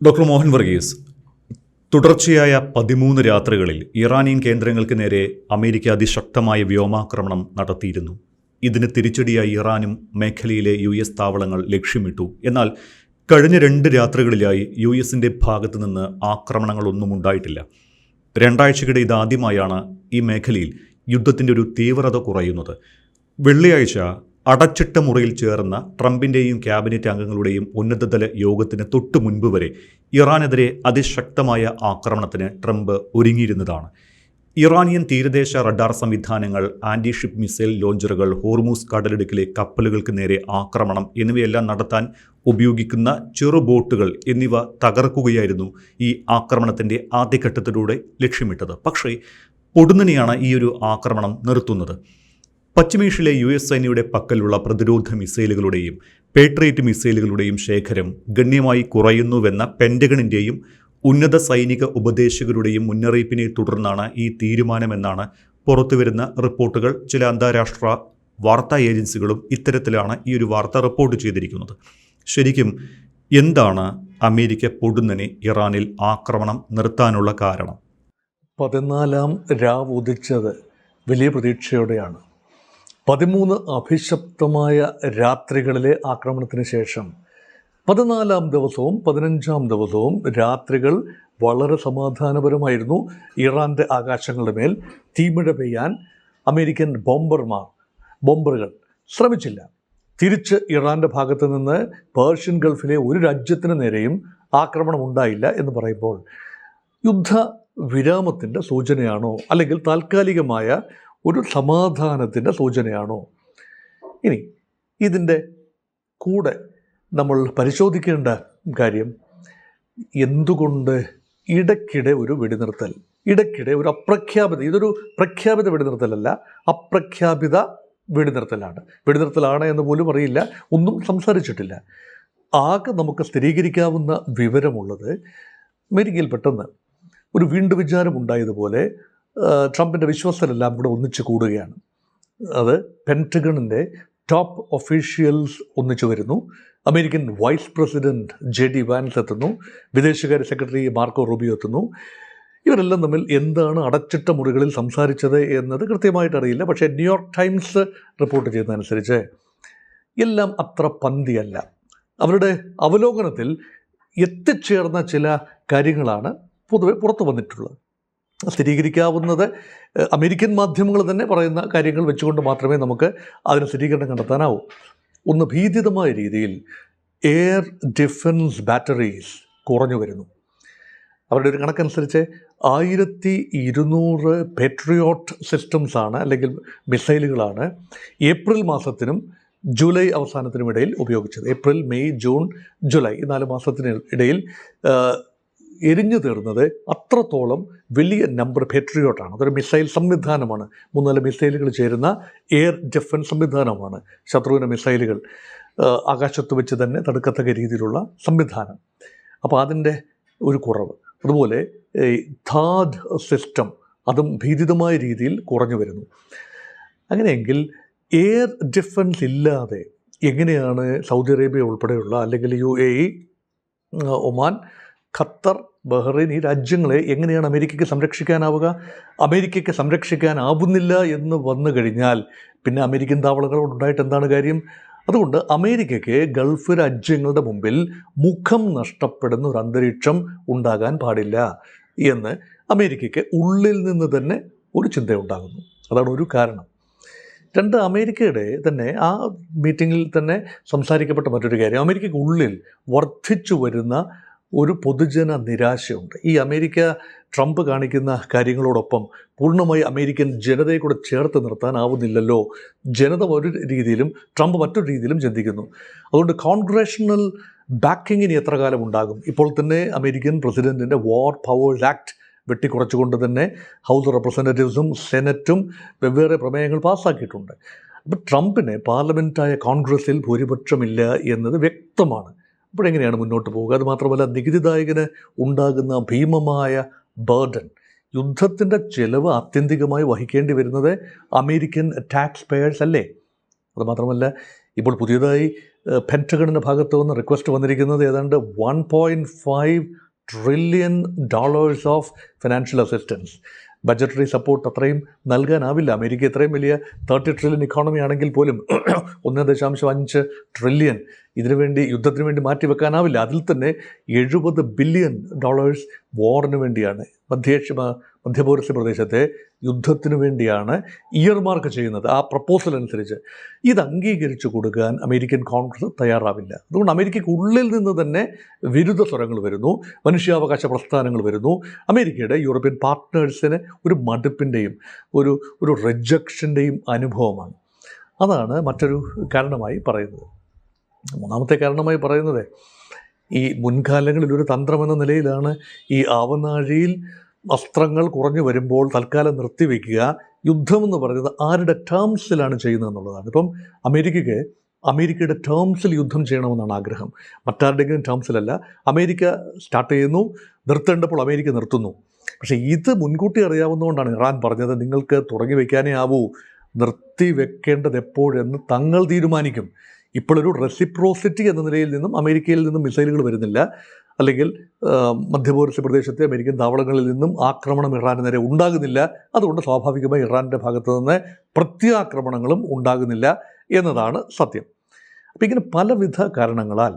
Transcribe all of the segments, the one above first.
Doctor Mohan Varghese, തുടർച്ചയായ 13 രാത്രികളിൽ Iranian കേന്ദ്രങ്ങൾക്ക് നേരെ അമേരിക്ക അതിശക്തമായ വ്യോമാക്രമണം നടത്തിയിരുന്നു. ഇതിന് തിരിച്ചടിയായി ഇറാനും മേഖലയിലെ US താവളങ്ങൾ ലക്ഷ്യമിട്ടു. എന്നാൽ കഴിഞ്ഞ 2 രാത്രികളിലായി US-ന്റെ ഭാഗത്തു നിന്ന് ആക്രമണങ്ങളൊന്നും ഉണ്ടായിട്ടില്ല. രണ്ടാഴ്ചക്കിടെ ഇതാദ്യമായാണ് ഈ മേഖലയിൽ യുദ്ധത്തിൻ്റെ ഒരു തീവ്രത കുറയുന്നത്. വെള്ളിയാഴ്ച അടച്ചിട്ട മുറിയിൽ ചേർന്ന ട്രംപിൻ്റെയും ക്യാബിനറ്റ് അംഗങ്ങളുടെയും ഉന്നതതല യോഗത്തിന് തൊട്ടു മുൻപ് വരെ ഇറാനെതിരെ അതിശക്തമായ ആക്രമണത്തിന് ട്രംപ് ഒരുങ്ങിയിരുന്നതാണ്. ഇറാനിയൻ തീരദേശ റഡാർ സംവിധാനങ്ങൾ, ആൻറ്റി ഷിപ്പ് മിസൈൽ ലോഞ്ചറുകൾ, ഹോർമൂസ് കടലിടുക്കിലെ കപ്പലുകൾക്ക് നേരെ ആക്രമണം എന്നിവയെല്ലാം നടത്താൻ ഉപയോഗിക്കുന്ന ചെറു ബോട്ടുകൾ എന്നിവ തകർക്കുകയായിരുന്നു ഈ ആക്രമണത്തിൻ്റെ ആദ്യഘട്ടത്തിലൂടെ ലക്ഷ്യമിട്ടത്. പക്ഷേ പൊടുന്നനെയാണ് ഈ ഒരു ആക്രമണം നിർത്തുന്നത്. പശ്ചിമേഷ്യയിലെ US സൈന്യയുടെ പക്കലുള്ള പ്രതിരോധ മിസൈലുകളുടെയും പേട്രിയറ്റ് മിസൈലുകളുടെയും ശേഖരം ഗണ്യമായി കുറയുന്നുവെന്ന പെൻറ്റഗണിൻ്റെയും ഉന്നത സൈനിക ഉപദേശകരുടെയും മുന്നറിയിപ്പിനെ തുടർന്നാണ് ഈ തീരുമാനമെന്നാണ് പുറത്തുവരുന്ന റിപ്പോർട്ടുകൾ. ചില അന്താരാഷ്ട്ര വാർത്താ ഏജൻസികളും ഇത്തരത്തിലാണ് ഈ ഒരു വാർത്ത റിപ്പോർട്ട് ചെയ്തിരിക്കുന്നത്. ശരിക്കും എന്താണ് അമേരിക്ക പൊടുന്നനെ ഇറാനിൽ ആക്രമണം നിർത്താനുള്ള കാരണം? 14-ാം രാവ് ഉദിച്ചത് വലിയ പ്രതീക്ഷയോടെയാണ്. 13 അഭിശപ്തമായ രാത്രികളിലെ ആക്രമണത്തിന് ശേഷം 14-ാം ദിവസവും 15-ാം ദിവസവും രാത്രികൾ വളരെ സമാധാനപരമായിരുന്നു. ഇറാൻ്റെ ആകാശങ്ങളുടെ മേൽ തീമഴ പെയ്യാൻ അമേരിക്കൻ ബോംബറുകൾ ശ്രമിച്ചില്ല. തിരിച്ച് ഇറാൻ്റെ ഭാഗത്ത് നിന്ന് പേർഷ്യൻ ഗൾഫിലെ ഒരു രാജ്യത്തിന് നേരെയും ആക്രമണം ഉണ്ടായില്ല എന്ന് പറയുമ്പോൾ യുദ്ധ വിരാമത്തിൻ്റെ സൂചനയാണോ, അല്ലെങ്കിൽ താൽക്കാലികമായ ഒരു സമാധാനത്തിൻ്റെ സൂചനയാണോ? ഇനി ഇതിൻ്റെ കൂടെ നമ്മൾ പരിശോധിക്കേണ്ട കാര്യം, എന്തുകൊണ്ട് ഇടയ്ക്കിടെ ഒരു വെടിനിർത്തൽ, ഇടയ്ക്കിടെ ഒരു അപ്രഖ്യാപിത, ഇതൊരു പ്രഖ്യാപിത വെടിനിർത്തലല്ല, അപ്രഖ്യാപിത വെടിനിർത്തലാണ്. വെടിനിർത്തലാണ് എന്ന് പോലും അറിയില്ല, ഒന്നും സംസാരിച്ചിട്ടില്ല. ആകെ നമുക്ക് സ്ഥിരീകരിക്കാവുന്ന വിവരമുള്ളത് അമേരിക്കയിൽ പെട്ടെന്ന് ഒരു വീണ്ടും വിചാരം ഉണ്ടായതുപോലെ ട്രംപിൻ്റെ വിശ്വസ്തരെല്ലാം കൂടെ ഒന്നിച്ചു കൂടുകയാണ്. അത് പെൻറ്റഗണിൻ്റെ ടോപ്പ് ഒഫീഷ്യൽസ് ഒന്നിച്ചു വരുന്നു. American vice president JD Vance എത്തുന്നു. വിദേശകാര്യ സെക്രട്ടറി മാർക്കോ റൂബിയോ എത്തുന്നു. ഇവരെല്ലാം തമ്മിൽ എന്താണ് അടച്ചിട്ട മുറികളിൽ സംസാരിച്ചത് എന്നത് കൃത്യമായിട്ട് അറിയില്ല. പക്ഷേ ന്യൂയോർക്ക് ടൈംസ് റിപ്പോർട്ട് ചെയ്യുന്നതനുസരിച്ച് എല്ലാം അത്ര പന്തിയല്ല. അവരുടെ അവലോകനത്തിൽ എത്തിച്ചേർന്ന ചില കാര്യങ്ങളാണ് പൊതുവെ പുറത്തു വന്നിട്ടുള്ളത്. സ്ഥിരീകരിക്കാവുന്നത് അമേരിക്കൻ മാധ്യമങ്ങൾ തന്നെ പറയുന്ന കാര്യങ്ങൾ വെച്ചുകൊണ്ട് മാത്രമേ നമുക്ക് അതിന് സ്ഥിരീകരണം കണ്ടെത്താനാവൂ. ഒന്ന്, ഭീതിതമായ രീതിയിൽ എയർ ഡിഫൻസ് ബാറ്ററീസ് കുറഞ്ഞു വരുന്നു. അവരുടെ ഒരു കണക്കനുസരിച്ച് 1200 പേട്രിയോട്ട് സിസ്റ്റംസാണ്, അല്ലെങ്കിൽ മിസൈലുകളാണ് ഏപ്രിൽ മാസത്തിനും ജൂലൈ അവസാനത്തിനും ഇടയിൽ ഉപയോഗിച്ചത്. ഏപ്രിൽ, മെയ്, ജൂൺ, ജൂലൈ ഈ 4 മാസത്തിന് ഇടയിൽ എരിഞ്ഞു തീർന്നത് അത്രത്തോളം വലിയ നമ്പർ പേട്രിയോട്ടാണ്. അതൊരു മിസൈൽ സംവിധാനമാണ്. 3-4 മിസൈലുകൾ ചേരുന്ന എയർ ഡിഫൻസ് സംവിധാനമാണ്. ശത്രുവിൻ്റെ മിസൈലുകൾ ആകാശത്ത് വെച്ച് തന്നെ തടുക്കത്തക്ക രീതിയിലുള്ള സംവിധാനം. അപ്പോൾ അതിൻ്റെ ഒരു കുറവ്. അതുപോലെ ഥാഡ് സിസ്റ്റം, അതും ഭീതിതമായ രീതിയിൽ കുറഞ്ഞു വരുന്നു. അങ്ങനെയെങ്കിൽ എയർ ഡിഫൻസ് ഇല്ലാതെ എങ്ങനെയാണ് സൗദി അറേബ്യ ഉൾപ്പെടെയുള്ള, അല്ലെങ്കിൽ UAE, ഒമാൻ, ഖത്തർ, ബഹ്റൈൻ ഈ രാജ്യങ്ങളെ എങ്ങനെയാണ് അമേരിക്കയ്ക്ക് സംരക്ഷിക്കാനാവുക? അമേരിക്കയ്ക്ക് സംരക്ഷിക്കാനാവുന്നില്ല എന്ന് വന്നു കഴിഞ്ഞാൽ പിന്നെ അമേരിക്കൻ താവളങ്ങളോടുണ്ടായിട്ട് എന്താണ് കാര്യം? അതുകൊണ്ട് അമേരിക്കയ്ക്ക് ഗൾഫ് രാജ്യങ്ങളുടെ മുമ്പിൽ മുഖം നഷ്ടപ്പെടുന്ന ഒരു അന്തരീക്ഷം ഉണ്ടാകാൻ പാടില്ല എന്ന് അമേരിക്കയ്ക്ക് ഉള്ളിൽ നിന്ന് തന്നെ ഒരു ചിന്തയുണ്ടാകുന്നു. അതാണ് ഒരു കാരണം. 2, അമേരിക്കയുടെ തന്നെ ആ മീറ്റിങ്ങിൽ തന്നെ സംസാരിക്കപ്പെട്ട മറ്റൊരു കാര്യം, അമേരിക്കയ്ക്ക് ഉള്ളിൽ വർദ്ധിച്ചു വരുന്ന ഒരു പൊതുജന നിരാശയുണ്ട്. ഈ അമേരിക്ക ട്രംപ് കാണിക്കുന്ന കാര്യങ്ങളോടൊപ്പം പൂർണ്ണമായി അമേരിക്കൻ ജനതയെ കൂടെ ചേർത്ത് നിർത്താനാവുന്നില്ലല്ലോ. ജനത ഒരു രീതിയിലും ട്രംപ് മറ്റൊരു രീതിയിലും ചിന്തിക്കുന്നു. അതുകൊണ്ട് കോൺഗ്രഷണൽ ബാക്കിങ്ങിന് എത്ര കാലം ഉണ്ടാകും? ഇപ്പോൾ തന്നെ അമേരിക്കൻ പ്രസിഡൻറ്റിൻ്റെ വാർ പവേഴ്സ് ആക്ട് വെട്ടിക്കുറച്ചുകൊണ്ട് തന്നെ ഹൗസ് റെപ്രസെൻറ്റേറ്റീവ്സും സെനറ്റും വെവ്വേറെ പ്രമേയങ്ങൾ പാസ്സാക്കിയിട്ടുണ്ട്. അപ്പോൾ ട്രംപിന് പാർലമെൻറ്റായ കോൺഗ്രസിൽ ഭൂരിപക്ഷമില്ല എന്നത് വ്യക്തമാണ്. അപ്പോഴെങ്ങനെയാണ് മുന്നോട്ട് പോവുക? അതുമാത്രമല്ല, നികുതിദായകന് ഉണ്ടാകുന്ന ഭീമമായ ബർഡൻ, യുദ്ധത്തിൻ്റെ ചിലവ് ആത്യന്തികമായി വഹിക്കേണ്ടി വരുന്നത് അമേരിക്കൻ ടാക്സ് പേയേഴ്സ് അല്ലേ? അതുമാത്രമല്ല, ഇപ്പോൾ പുതിയതായി പെൻറ്റഗണിൻ്റെ ഭാഗത്തു നിന്ന് റിക്വസ്റ്റ് വന്നിരിക്കുന്നത് ഏതാണ്ട് $1.5 trillion of financial assistance. Budgetary support അത്രയും നൽകാനാവില്ല. അമേരിക്ക ഇത്രയും വലിയ 30 ട്രില്യൺ ഇക്കോണമി ആണെങ്കിൽ പോലും 1.5 ട്രില്യൺ യുദ്ധത്തിന് വേണ്ടി മാറ്റിവെക്കാനാവില്ല. അതിൽ തന്നെ $70 ബില്യൺ വാറിന് വേണ്ടിയാണ്, മധ്യപൗരസ്യ പ്രദേശത്തെ യുദ്ധത്തിന് വേണ്ടിയാണ് ഇയർമാർക്ക് ചെയ്യുന്നത്. ആ പ്രപ്പോസൽ അനുസരിച്ച് ഇത് അംഗീകരിച്ചു കൊടുക്കാൻ അമേരിക്കൻ കോൺഗ്രസ് തയ്യാറാവില്ല. അതുകൊണ്ട് അമേരിക്കയ്ക്ക് ഉള്ളിൽ നിന്ന് തന്നെ വിരുദ്ധ സ്വരങ്ങൾ വരുന്നു, മനുഷ്യാവകാശ പ്രസ്ഥാനങ്ങൾ വരുന്നു. അമേരിക്കയുടെ യൂറോപ്യൻ പാർട്ട്നേഴ്സിന് ഒരു മടുപ്പിൻ്റെയും ഒരു റിജക്ഷൻ്റെയും അനുഭവമാണ്. അതാണ് മറ്റൊരു കാരണമായി പറയുന്നത്. മൂന്നാമത്തെ കാരണമായി പറയുന്നത്, ഈ മുൻകാലങ്ങളിൽ ഒരു തന്ത്രമെന്ന നിലയിലാണ് ഈ ആവനാഴിയിൽ അസ്ത്രങ്ങൾ കുറഞ്ഞു വരുമ്പോൾ തൽക്കാലം നിർത്തിവെക്കുക, യുദ്ധമെന്ന് പറയുന്നത് ആരുടെ ടേംസിലാണ് ചെയ്യുന്നതെന്നുള്ളതാണ്. ഇപ്പം അമേരിക്കയുടെ ടേംസിൽ യുദ്ധം ചെയ്യണമെന്നാണ് ആഗ്രഹം, മറ്റാരുടെങ്കിലും ടേംസിലല്ല. അമേരിക്ക സ്റ്റാർട്ട് ചെയ്യുന്നു, നിർത്തേണ്ടപ്പോൾ അമേരിക്ക നിർത്തുന്നു. പക്ഷേ ഇത് മുൻകൂട്ടി അറിയാവുന്നതുകൊണ്ടാണ് ഇറാൻ പറഞ്ഞത് നിങ്ങൾക്ക് തുടങ്ങി വയ്ക്കാനേ ആവൂ, നിർത്തി വെക്കേണ്ടത് എപ്പോഴെന്ന് തങ്ങൾ തീരുമാനിക്കും. ഇപ്പോഴൊരു റെസിപ്രോസിറ്റി എന്ന നിലയിൽ നിന്നും അമേരിക്കയിൽ നിന്നും മിസൈലുകൾ വരുന്നില്ല, അല്ലെങ്കിൽ മധ്യപൗരസ്യ പ്രദേശത്തെ അമേരിക്കൻ താവളങ്ങളിൽ നിന്നും ആക്രമണം ഇറാന് നേരെ ഉണ്ടാകുന്നില്ല. അതുകൊണ്ട് സ്വാഭാവികമായി ഇറാൻ്റെ ഭാഗത്തു നിന്ന് പ്രത്യാക്രമണങ്ങളും ഉണ്ടാകുന്നില്ല എന്നതാണ് സത്യം. അപ്പം ഇങ്ങനെ പലവിധ കാരണങ്ങളാൽ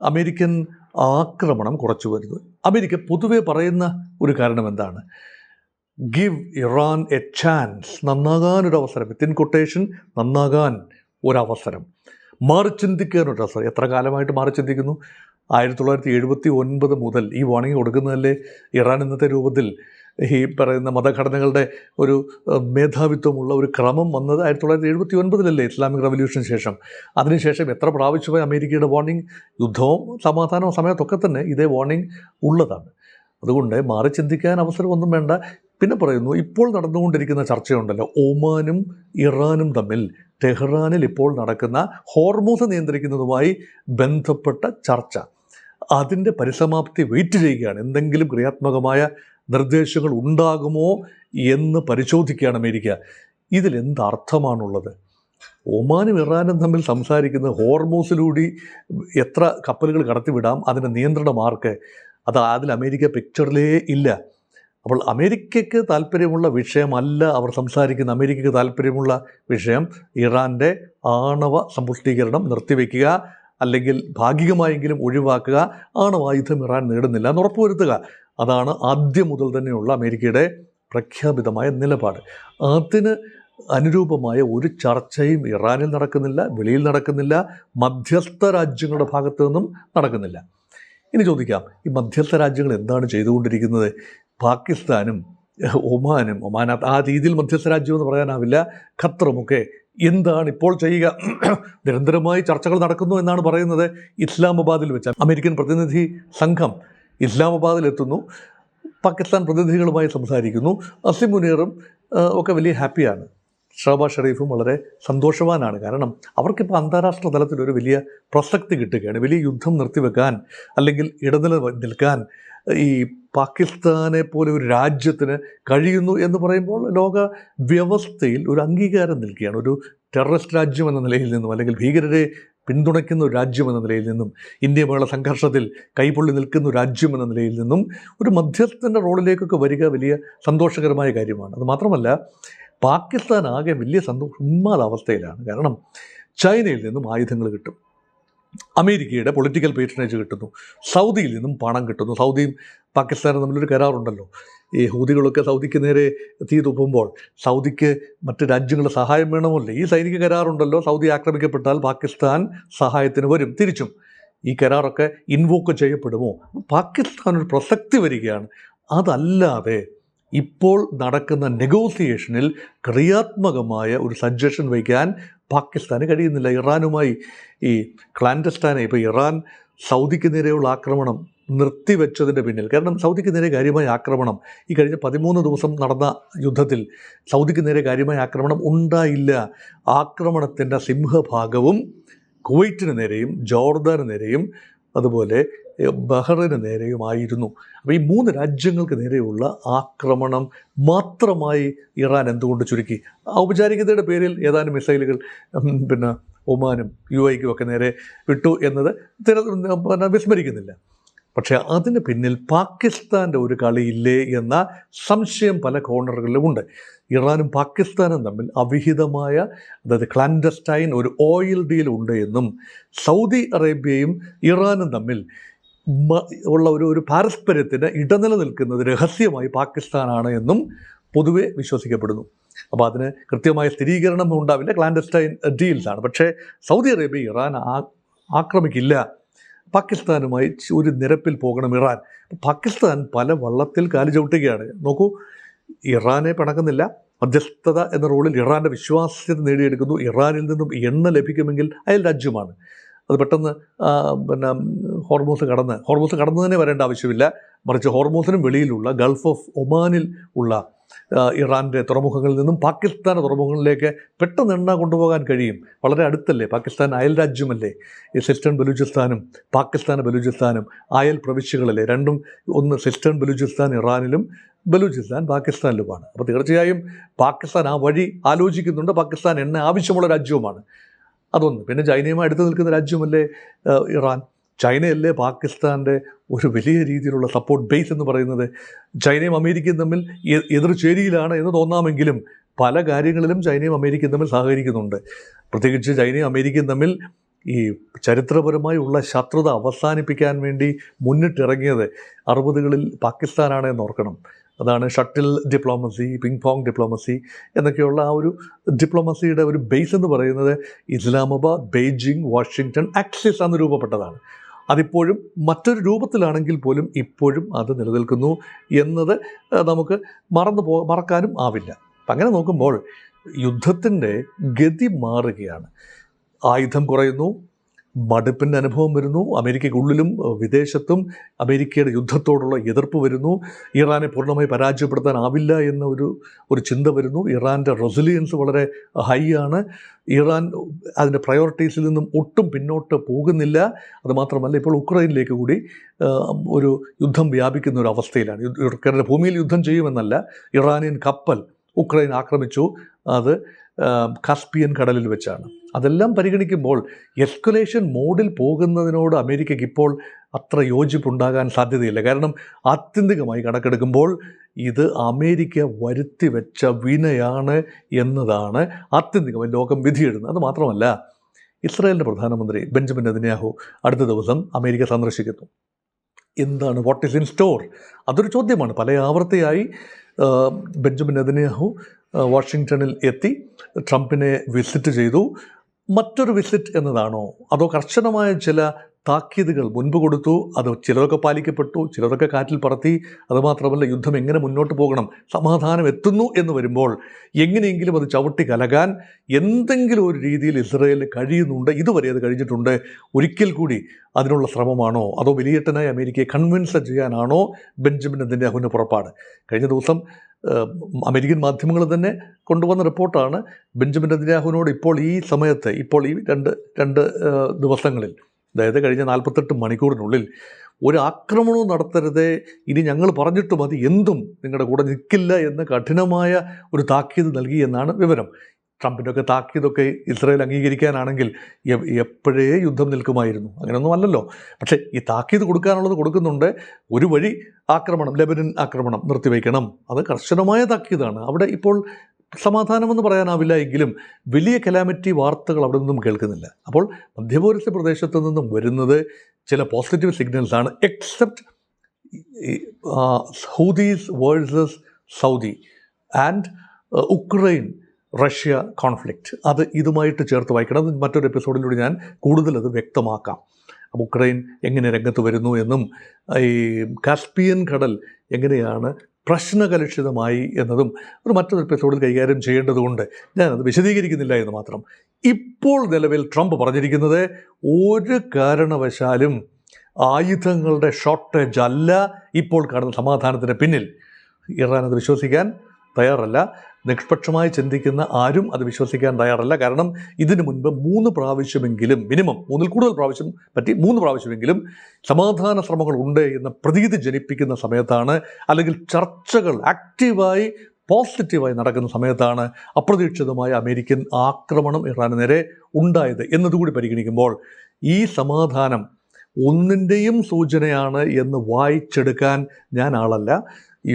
അമേരിക്കൻ ആക്രമണം കുറച്ചു വരുന്നു. അമേരിക്ക പൊതുവെ പറയുന്ന ഒരു കാരണം എന്താണ്? ഗിവ് ഇറാൻ എ ചാൻസ്, നന്നാകാനൊരവസരം, വിത്തിൻ കൊട്ടേഷൻ നന്നാകാൻ ഒരവസരം, മാറി ചിന്തിക്കാനൊരവസരം. എത്ര കാലമായിട്ട് മാറി ചിന്തിക്കുന്നു? 1979 മുതൽ ഈ വാണിംഗ് കൊടുക്കുന്നതല്ലേ. ഇറാൻ ഇന്നത്തെ രൂപത്തിൽ ഈ പറയുന്ന മതഘടനകളുടെ ഒരു മേധാവിത്വമുള്ള ഒരു ക്രമം വന്നത് 1979 ഇസ്ലാമിക് റവല്യൂഷന് ശേഷം. അതിനുശേഷം എത്ര പ്രാവശ്യമായി അമേരിക്കയുടെ വാർണിംഗ്, യുദ്ധവും സമാധാനവും സമയത്തൊക്കെ തന്നെ ഇതേ വാർണിംഗ് ഉള്ളതാണ്. അതുകൊണ്ട് മാറി ചിന്തിക്കാൻ അവസരമൊന്നും വേണ്ട. പിന്നെ പറയുന്നു, ഇപ്പോൾ നടന്നുകൊണ്ടിരിക്കുന്ന ചർച്ചയുണ്ടല്ലോ, ഒമാനും ഇറാനും തമ്മിൽ ടെഹ്റാനിൽ ഇപ്പോൾ നടക്കുന്ന ഹോർമൂസ് നിയന്ത്രിക്കുന്നതുമായി ബന്ധപ്പെട്ട ചർച്ച, അതിൻ്റെ പരിസമാപ്തി വെയിറ്റ് ചെയ്യുകയാണ്. എന്തെങ്കിലും ക്രിയാത്മകമായ നിർദ്ദേശങ്ങൾ ഉണ്ടാകുമോ എന്ന് പരിശോധിക്കുകയാണ് അമേരിക്ക. ഇതിലെന്തർത്ഥമാണുള്ളത്? ഒമാനും ഇറാനും തമ്മിൽ സംസാരിക്കുന്നത് ഹോർമൂസിലൂടെ എത്ര കപ്പലുകൾ കടത്തിവിടാം, അതിൻ്റെ നിയന്ത്രണം ആർക്ക്, അതിൽ അമേരിക്ക പിക്ചറിലേ ഇല്ല. അപ്പോൾ അമേരിക്കയ്ക്ക് താല്പര്യമുള്ള വിഷയമല്ല അവർ സംസാരിക്കുന്ന. അമേരിക്കയ്ക്ക് താല്പര്യമുള്ള വിഷയം ഇറാൻ്റെ ആണവ സമ്പുഷ്ടീകരണം നിർത്തിവെക്കുക, അല്ലെങ്കിൽ ഭാഗികമായെങ്കിലും ഒഴിവാക്കുക, ആണവായുധം ഇറാൻ നേടുന്നില്ല എന്ന് ഉറപ്പുവരുത്തുക. അതാണ് ആദ്യം മുതൽ തന്നെയുള്ള അമേരിക്കയുടെ പ്രഖ്യാപിതമായ നിലപാട്. അതിന് അനുരൂപമായ ഒരു ചർച്ചയും ഇറാനിൽ നടക്കുന്നില്ല, വെളിയിൽ നടക്കുന്നില്ല, മധ്യസ്ഥ രാജ്യങ്ങളുടെ ഭാഗത്തു നിന്നും നടക്കുന്നില്ല. ഇനി ചോദിക്കാം, ഈ മധ്യസ്ഥ രാജ്യങ്ങൾ എന്താണ് ചെയ്തുകൊണ്ടിരിക്കുന്നത്? പാകിസ്ഥാനും ഒമാൻ ആ രീതിയിൽ മധ്യസ്ഥ രാജ്യമെന്ന് പറയാനാവില്ല, ഖത്തറുമൊക്കെ എന്താണ് ഇപ്പോൾ ചെയ്യുക? നിരന്തരമായി ചർച്ചകൾ നടക്കുന്നു എന്നാണ് പറയുന്നത്. ഇസ്ലാമാബാദിൽ വെച്ച് അമേരിക്കൻ പ്രതിനിധി സംഘം ഇസ്ലാമാബാദിലെത്തുന്നു, പാകിസ്ഥാൻ പ്രതിനിധികളുമായി സംസാരിക്കുന്നു. അസിം മുനീറും ഒക്കെ വലിയ ഹാപ്പിയാണ്. ഷഹബാസ് ഷെരീഫും വളരെ സന്തോഷവാനാണ്. കാരണം അവർക്കിപ്പോൾ അന്താരാഷ്ട്ര തലത്തിൽ ഒരു വലിയ പ്രസക്തി കിട്ടുകയാണ്. വലിയ യുദ്ധം നിർത്തിവെക്കാൻ, അല്ലെങ്കിൽ ഇടനില നിൽക്കാൻ ഈ പാകിസ്ഥാനെ പോലെ ഒരു രാജ്യത്തിന് കഴിയുന്നു എന്ന് പറയുമ്പോൾ ലോക വ്യവസ്ഥയിൽ ഒരു അംഗീകാരം നിൽക്കുകയാണ്. ഒരു ടെററിസ്റ്റ് രാജ്യം എന്ന നിലയിൽ നിന്നും, അല്ലെങ്കിൽ ഭീകരരെ പിന്തുണയ്ക്കുന്ന ഒരു രാജ്യം എന്ന നിലയിൽ നിന്നും, ഇന്ത്യയുമായുള്ള സംഘർഷത്തിൽ കൈപൊള്ളി നിൽക്കുന്ന ഒരു രാജ്യം എന്ന നിലയിൽ നിന്നും ഒരു മധ്യസ്ഥൻ്റെ റോളിലേക്കൊക്കെ വരിക വലിയ സന്തോഷകരമായ കാര്യമാണ്. അതുമാത്രമല്ല, പാകിസ്ഥാൻ ആകെ വലിയ ഉന്മാദാവസ്ഥയിലാണ്. കാരണം ചൈനയിൽ നിന്നും ആയുധങ്ങൾ കിട്ടും, അമേരിക്കയുടെ പൊളിറ്റിക്കൽ പേറ്റനേജ് കിട്ടുന്നു, സൗദിയിൽ നിന്നും പണം കിട്ടുന്നു. സൗദിയും പാകിസ്ഥാനും തമ്മിലൊരു കരാറുണ്ടല്ലോ. ഈ ഹൂതികളൊക്കെ സൗദിക്ക് നേരെ തീ തുപ്പുമ്പോൾ സൗദിക്ക് മറ്റ് രാജ്യങ്ങളുടെ സഹായം വേണമല്ലോ. ഈ സൈനിക കരാറുണ്ടല്ലോ, സൗദി ആക്രമിക്കപ്പെട്ടാൽ പാകിസ്ഥാൻ സഹായത്തിന് വരും, തിരിച്ചും ഈ കരാറൊക്കെ ഇൻവോക്ക് ചെയ്യപ്പെടുമോ? പാകിസ്ഥാൻ ഒരു പ്രസക്തി വരികയാണ്. അതല്ലാതെ ഇപ്പോൾ നടക്കുന്ന നെഗോസിയേഷനിൽ ക്രിയാത്മകമായ ഒരു സജഷൻ വയ്ക്കാൻ പാകിസ്ഥാന് കഴിയുന്നില്ല. ഇറാനുമായി ഈ ക്ലാൻഡസ്റ്റൈനെ, ഇപ്പോൾ ഇറാൻ സൗദിക്ക് നേരെയുള്ള ആക്രമണം നിർത്തിവെച്ചതിൻ്റെ പിന്നിൽ, കാരണം സൗദിക്ക് നേരെ കാര്യമായ ആക്രമണം ഈ കഴിഞ്ഞ 13 ദിവസം നടന്ന യുദ്ധത്തിൽ സൗദിക്ക് നേരെ കാര്യമായ ആക്രമണം ഉണ്ടായില്ല. ആക്രമണത്തിൻ്റെ സിംഹഭാഗവും കുവൈറ്റിന് നേരെയും ജോർദാന് നേരെയും അതുപോലെ ബഹ്റൈന് നേരെയുമായിരുന്നു. അപ്പോൾ ഈ 3 രാജ്യങ്ങൾക്ക് നേരെയുള്ള ആക്രമണം മാത്രമായി ഇറാൻ എന്തുകൊണ്ട് ചുരുക്കി? ഔപചാരികതയുടെ പേരിൽ ഏതാനും മിസൈലുകൾ ഒമാനും UAE ഒക്കെ നേരെ വിട്ടു എന്നത് വിസ്മരിക്കുന്നില്ല. പക്ഷേ അതിന് പിന്നിൽ പാകിസ്ഥാൻ്റെ ഒരു കളിയില്ലേ എന്ന സംശയം പല കോർണറുകളിലുമുണ്ട്. ഇറാനും പാകിസ്ഥാനും തമ്മിൽ അവിഹിതമായ, അതായത് ക്ലാൻഡസ്റ്റൈൻ ഒരു ഓയിൽ ഡീൽ ഉണ്ട് എന്നും സൗദി അറേബ്യയും ഇറാനും തമ്മിൽ ഉള്ള ഒരു പാരസ്പര്യത്തിന് ഇടനില നിൽക്കുന്നത് രഹസ്യമായി പാകിസ്ഥാനാണ് എന്നും പൊതുവെ വിശ്വസിക്കപ്പെടുന്നു. അപ്പോൾ അതിന് കൃത്യമായ സ്ഥിരീകരണം ഉണ്ടാവില്ല, ക്ലാൻഡസ്റ്റൈൻ ഡീൽസാണ്. പക്ഷേ സൗദി അറേബ്യ ഇറാൻ ആക്രമിക്കില്ല, പാകിസ്ഥാനുമായി ഒരു നിരപ്പിൽ പോകണം ഇറാൻ. പാകിസ്ഥാൻ പല വള്ളത്തിൽ കാലു ചവിട്ടുകയാണ്. നോക്കൂ, ഇറാനെ പിണക്കുന്നില്ല, മധ്യസ്ഥത എന്ന റോളിൽ ഇറാൻ്റെ വിശ്വാസ്യത നേടിയെടുക്കുന്നു. ഇറാനിൽ നിന്നും എണ്ണ ലഭിക്കുമെങ്കിൽ അയൽ രാജ്യമാണ്, അത് പെട്ടെന്ന് ഹോർമൂസ് കടന്നു തന്നെ വരേണ്ട ആവശ്യമില്ല. മറിച്ച് ഹോർമൂസിനും വെളിയിലുള്ള ഗൾഫ് ഓഫ് ഒമാനിൽ ഉള്ള ഇറാൻ്റെ തുറമുഖങ്ങളിൽ നിന്നും പാകിസ്ഥാൻ്റെ തുറമുഖങ്ങളിലേക്ക് പെട്ടെന്ന് എണ്ണ കൊണ്ടുപോകാൻ കഴിയും. വളരെ അടുത്തല്ലേ, പാകിസ്ഥാൻ അയൽ രാജ്യമല്ലേ. ഈ സിസ്റ്റേൺ ബലൂചിസ്ഥാനും ബലൂചിസ്ഥാനും അയൽ പ്രവിശ്യകളല്ലേ, രണ്ടും ഒന്ന് സിസ്റ്റേൺ ബലൂചിസ്ഥാൻ ഇറാനിലും ബലൂചിസ്ഥാൻ പാകിസ്ഥാനിലുമാണ്. അപ്പോൾ തീർച്ചയായും പാകിസ്ഥാൻ ആ വഴി ആലോചിക്കുന്നുണ്ട്. പാകിസ്ഥാൻ എണ്ണ ആവശ്യമുള്ള രാജ്യവുമാണ്, അതൊന്ന്. പിന്നെ ചൈനയുമായി അടുത്ത് നിൽക്കുന്ന രാജ്യമല്ലേ ഇറാൻ. ചൈനയല്ലേ പാകിസ്ഥാൻ്റെ ഒരു വലിയ രീതിയിലുള്ള സപ്പോർട്ട് ബേസ് എന്ന് പറയുന്നത്. ചൈനയും അമേരിക്കയും തമ്മിൽ എതിർചേരിയിലാണ് എന്ന് തോന്നാമെങ്കിലും പല കാര്യങ്ങളിലും ചൈനയും അമേരിക്കയും തമ്മിൽ സഹകരിക്കുന്നുണ്ട്. പ്രത്യേകിച്ച് ചൈനയും അമേരിക്കയും തമ്മിൽ ഈ ചരിത്രപരമായി ഉള്ള ശത്രുത അവസാനിപ്പിക്കാൻ വേണ്ടി മുന്നിട്ടിറങ്ങിയത് 60കളിൽ പാകിസ്ഥാനാണ് എന്ന് ഓർക്കണം. അതാണ് shuttle diplomacy, ping pong diplomacy എന്നൊക്കെയുള്ള ആ ഒരു ഡിപ്ലോമസിയുടെ ഒരു ബേസ് എന്ന് പറയുന്നത് ഇസ്ലാമാബാദ്, ബെയ്ജിങ്, വാഷിങ്ടൺ ആക്സിസ് അന്ന് രൂപപ്പെട്ടതാണ്. അതിപ്പോഴും മറ്റൊരു രൂപത്തിലാണെങ്കിൽ പോലും ഇപ്പോഴും അത് നിലനിൽക്കുന്നു എന്നത് നമുക്ക് മറക്കാനും ആവില്ല. അങ്ങനെ നോക്കുമ്പോൾ യുദ്ധത്തിൻ്റെ ഗതി മാറുകയാണ്. ആയുധം കുറയുന്നു, മടുപ്പിൻ്റെ അനുഭവം വരുന്നു. അമേരിക്കയ്ക്കുള്ളിലും വിദേശത്തും അമേരിക്കയുടെ യുദ്ധത്തോടുള്ള എതിർപ്പ് വരുന്നു. ഇറാനെ പൂർണ്ണമായി പരാജയപ്പെടുത്താനാവില്ല എന്ന ഒരു ചിന്ത വരുന്നു. ഇറാൻ്റെ റെസിലിയൻസ് വളരെ ഹൈ ആണ്. ഇറാൻ അതിൻ്റെ പ്രയോറിറ്റീസിൽ നിന്നും ഒട്ടും പിന്നോട്ട് പോകുന്നില്ല. അതുമാത്രമല്ല, ഇപ്പോൾ ഉക്രൈനിലേക്ക് കൂടി ഒരു യുദ്ധം വ്യാപിക്കുന്ന ഒരു അവസ്ഥയിലാണ്. ഉക്രൈൻ്റെ ഭൂമിയിൽ യുദ്ധം ചെയ്യുമെന്നല്ല, ഇറാനിയൻ കപ്പൽ ഉക്രൈൻ ആക്രമിച്ചു. അത് കാസ്പിയൻ കടലിൽ വെച്ചാണ്. അതെല്ലാം പരിഗണിക്കുമ്പോൾ എസ്കലേഷൻ മോഡിൽ പോകുന്നതിനോട് അമേരിക്കയ്ക്ക് ഇപ്പോൾ അത്ര യോജിപ്പുണ്ടാകാൻ സാധ്യതയില്ല. കാരണം ആത്യന്തികമായി കണക്കെടുക്കുമ്പോൾ ഇത് അമേരിക്ക വരുത്തി വെച്ച വിനയാണ് എന്നതാണ് ആത്യന്തികമായി ലോകം വിധിയെഴുതുന്നത്. അത് മാത്രമല്ല, ഇസ്രായേലിൻ്റെ പ്രധാനമന്ത്രി ബെഞ്ചമിൻ നെതന്യാഹു അടുത്ത ദിവസം അമേരിക്ക സന്ദർശിക്കുന്നു. എന്താണ്, വാട്ട് ഈസ് ഇൻ സ്റ്റോർ? അതൊരു ചോദ്യമാണ്. പല ആവർത്തിയായി ബെഞ്ചമിൻ നെതന്യാഹു വാഷിങ്ടണിൽ എത്തി ട്രംപിനെ വിസിറ്റ് ചെയ്തു. മറ്റൊരു വിസിറ്റ് എന്നതാണോ, അതോ കർശനമായ ചില താക്കീതുകൾ മുൻപ് കൊടുത്തു? അത് ചിലതൊക്കെ പാലിക്കപ്പെട്ടു, ചിലതൊക്കെ കാറ്റിൽ പറത്തി. അതുമാത്രമല്ല, യുദ്ധം എങ്ങനെ മുന്നോട്ട് പോകണം, സമാധാനം എത്തുന്നു എന്ന് വരുമ്പോൾ എങ്ങനെയെങ്കിലും അത് ചവിട്ടി കലകാൻ എന്തെങ്കിലും ഒരു രീതിയിൽ ഇസ്രായേലിന് കഴിയുന്നുണ്ട്. ഇതുവരെ അത് കഴിഞ്ഞിട്ടുണ്ട്. ഒരിക്കൽ കൂടി അതിനുള്ള ശ്രമമാണോ, അതോ വലിയേട്ടനായി അമേരിക്കയെ കൺവിൻസ് ചെയ്യാനാണോ ബെഞ്ചമിൻ നെതന്യാഹുവിൻ്റെ പുറപ്പാട്? കഴിഞ്ഞ ദിവസം അമേരിക്കൻ മാധ്യമങ്ങൾ തന്നെ കൊണ്ടുവന്ന റിപ്പോർട്ടാണ്, ബെഞ്ചമിൻ നെതന്യാഹുവിനോട് ഇപ്പോൾ ഈ സമയത്ത്, ഇപ്പോൾ ഈ രണ്ട് ദിവസങ്ങളിൽ, അതായത് കഴിഞ്ഞ 48 മണിക്കൂറിനുള്ളിൽ ഒരു ആക്രമണവും നടത്തരുതേ, ഇനി ഞങ്ങൾ പറഞ്ഞിട്ട് മതി, എന്തും നിങ്ങളുടെ കൂടെ നിൽക്കില്ല എന്ന് കഠിനമായ ഒരു താക്കീത് നൽകി എന്നാണ് വിവരം. ട്രംപിൻ്റെ ഒക്കെ താക്കീതൊക്കെ ഇസ്രായേൽ അംഗീകരിക്കാനാണെങ്കിൽ എപ്പോഴേ യുദ്ധം നിൽക്കുമായിരുന്നു. അങ്ങനെയൊന്നും അല്ലല്ലോ. പക്ഷേ ഈ താക്കീത് കൊടുക്കാനുള്ളത് കൊടുക്കുന്നുണ്ട്. ഒരു വഴി ആക്രമണം, ലെബനൻ ആക്രമണം നിർത്തിവെക്കണം, അത് കർശനമായ താക്കീതാണ്. അവിടെ ഇപ്പോൾ സമാധാനമെന്ന് പറയാനാവില്ല എങ്കിലും വലിയ കലാമിറ്റി വാർത്തകൾ അവിടെ നിന്നും കേൾക്കുന്നില്ല. അപ്പോൾ മധ്യപൗരസ്ത്യ പ്രദേശത്തു നിന്നും വരുന്നത് ചില പോസിറ്റീവ് സിഗ്നൽസാണ്. Except Houthis versus Saudi and Ukraine Russia conflict, അത് ഇതുമായിട്ട് ചേർത്ത് വായിക്കണം. അത് മറ്റൊരു എപ്പിസോഡിലൂടെ ഞാൻ കൂടുതലത് വ്യക്തമാക്കാം. അപ്പോൾ ഉക്രൈൻ എങ്ങനെ രംഗത്ത് വരുന്നു എന്നും ഈ കാസ്പിയൻ കടൽ എങ്ങനെയാണ് പ്രശ്നകലുഷിതമായി എന്നതും മറ്റൊരു എപ്പിസോഡിൽ കൈകാര്യം ചെയ്യേണ്ടതുകൊണ്ട് ഞാനത് വിശദീകരിക്കുന്നില്ല എന്ന് മാത്രം. ഇപ്പോൾ നിലവിൽ ട്രംപ് പറഞ്ഞിരിക്കുന്നത് ഒരു കാരണവശാലും ആയുധങ്ങളുടെ ഷോർട്ടേജ് അല്ല ഇപ്പോൾ കാണുന്ന സമാധാനത്തിന് പിന്നിൽ. ഇറാൻ അത് വിശ്വസിക്കാൻ തയ്യാറല്ല. നിഷ്പക്ഷമായി ചിന്തിക്കുന്ന ആരും അത് വിശ്വസിക്കാൻ തയ്യാറല്ല. കാരണം ഇതിനു മുൻപ് 3 പ്രാവശ്യമെങ്കിലും, മിനിമം 3-ൽ കൂടുതൽ പ്രാവശ്യം 3 പ്രാവശ്യമെങ്കിലും സമാധാന ശ്രമങ്ങൾ ഉണ്ട് എന്ന പ്രതീതി ജനിപ്പിക്കുന്ന സമയത്താണ്, അല്ലെങ്കിൽ ചർച്ചകൾ ആക്റ്റീവായി പോസിറ്റീവായി നടക്കുന്ന സമയത്താണ് അപ്രതീക്ഷിതമായ അമേരിക്കൻ ആക്രമണം ഇറാന് നേരെ ഉണ്ടായത് എന്നതുകൂടി പരിഗണിക്കുമ്പോൾ ഈ സമാധാനം ഒന്നിൻ്റെയും സൂചനയാണ് എന്ന് വായിച്ചെടുക്കാൻ ഞാൻ ആളല്ല.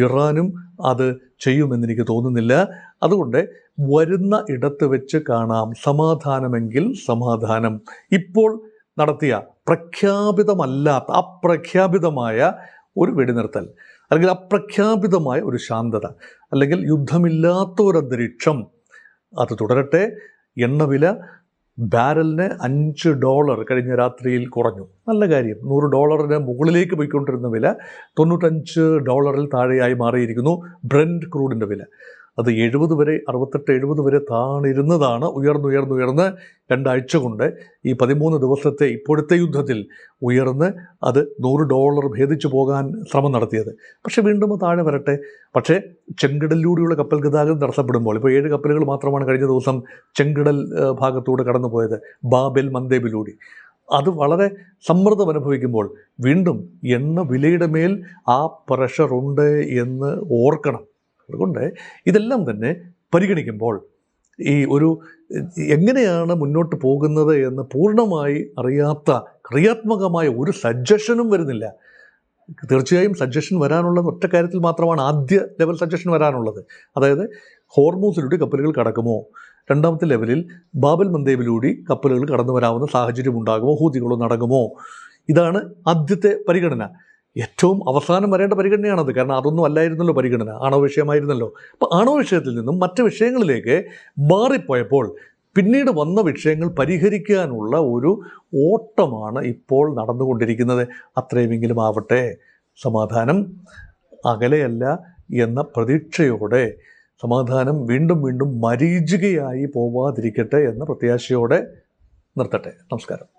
ഇറാനും അത് ചെയ്യുമെന്നെനിക്ക് തോന്നുന്നില്ല. അതുകൊണ്ട് വരുന്ന ഇടത്ത് വെച്ച് കാണാം. സമാധാനമെങ്കിൽ സമാധാനം. ഇപ്പോൾ നടത്തിയ പ്രഖ്യാപിതമല്ലാത്ത അപ്രഖ്യാപിതമായ ഒരു വെടിനിർത്തൽ, അല്ലെങ്കിൽ അപ്രഖ്യാപിതമായ ഒരു ശാന്തത, അല്ലെങ്കിൽ യുദ്ധമില്ലാത്ത ഒരു അന്തരീക്ഷം അത് തുടരട്ടെ. എണ്ണവില ബാരലിന് $5 കഴിഞ്ഞ രാത്രിയിൽ കുറഞ്ഞു. നല്ല കാര്യം. $100 മുകളിലേക്ക് പോയിക്കൊണ്ടിരുന്ന വില $95 താഴെയായി മാറിയിരിക്കുന്നു. ബ്രെൻഡ് ക്രൂഡിൻ്റെ വില അത് 70 വരെ 68-70 വരെ താണിരുന്നതാണ്. ഉയർന്ന് 2 ആഴ്ച കൊണ്ട് ഈ 13 ദിവസത്തെ ഇപ്പോഴത്തെ യുദ്ധത്തിൽ ഉയർന്ന് അത് $100 ഭേദിച്ചു പോകാൻ ശ്രമം നടത്തിയത്. പക്ഷേ വീണ്ടും താഴെ വരട്ടെ. പക്ഷേ ചെങ്കടലിലൂടെയുള്ള കപ്പൽ ഗതാഗതം തടസ്സപ്പെടുമ്പോൾ, ഇപ്പോൾ 7 കപ്പലുകൾ മാത്രമാണ് കഴിഞ്ഞ ദിവസം ചെങ്കടൽ ഭാഗത്തൂടെ കടന്നുപോയത്, ബാബെൽ മന്ദേബിലൂടെ. അത് വളരെ സമ്മർദ്ദം അനുഭവിക്കുമ്പോൾ വീണ്ടും എണ്ണ വിലയുടെ മേൽ ആ പ്രഷറുണ്ട് എന്ന് ഓർക്കണം. അതുകൊണ്ട് ഇതെല്ലാം തന്നെ പരിഗണിക്കുമ്പോൾ ഈ ഒരു എങ്ങനെയാണ് മുന്നോട്ട് പോകുന്നത് എന്ന് പൂർണ്ണമായി അറിയാത്ത ക്രിയാത്മകമായ ഒരു സജഷനും വരുന്നില്ല. തീർച്ചയായും സജഷൻ വരാനുള്ളത് ഒറ്റ കാര്യത്തിൽ മാത്രമാണ്. ആദ്യ ലെവൽ സജഷൻ വരാനുള്ളത്, അതായത് ഹോർമൂസിലൂടെ കപ്പലുകൾ കടക്കുമോ, രണ്ടാമത്തെ ലെവലിൽ ബാബൽ മന്ദേബിലൂടെ കപ്പലുകൾ കടന്നു വരാവുന്ന സാഹചര്യം ഉണ്ടാകുമോ, ഹൂതികളോ നടക്കുമോ. ഇതാണ് ആദ്യത്തെ പരിഗണന. ഏറ്റവും അവസാനം വരേണ്ട പരിഗണനയാണത്. കാരണം അതൊന്നും അല്ലായിരുന്നല്ലോ പരിഗണന, ആണവ വിഷയമായിരുന്നല്ലോ. അപ്പോൾ ആണവ വിഷയത്തിൽ നിന്നും മറ്റ് വിഷയങ്ങളിലേക്ക് മാറിപ്പോയപ്പോൾ പിന്നീട് വന്ന വിഷയങ്ങൾ പരിഹരിക്കാനുള്ള ഒരു ഓട്ടമാണ് ഇപ്പോൾ നടന്നുകൊണ്ടിരിക്കുന്നത്. അത്രയുമെങ്കിലും ആവട്ടെ. സമാധാനം അകലെയല്ല എന്ന പ്രതീക്ഷയോടെ, സമാധാനം വീണ്ടും വീണ്ടും മരീചികയായി പോവാതിരിക്കട്ടെ എന്ന പ്രത്യാശയോടെ നിർത്തട്ടെ. നമസ്കാരം.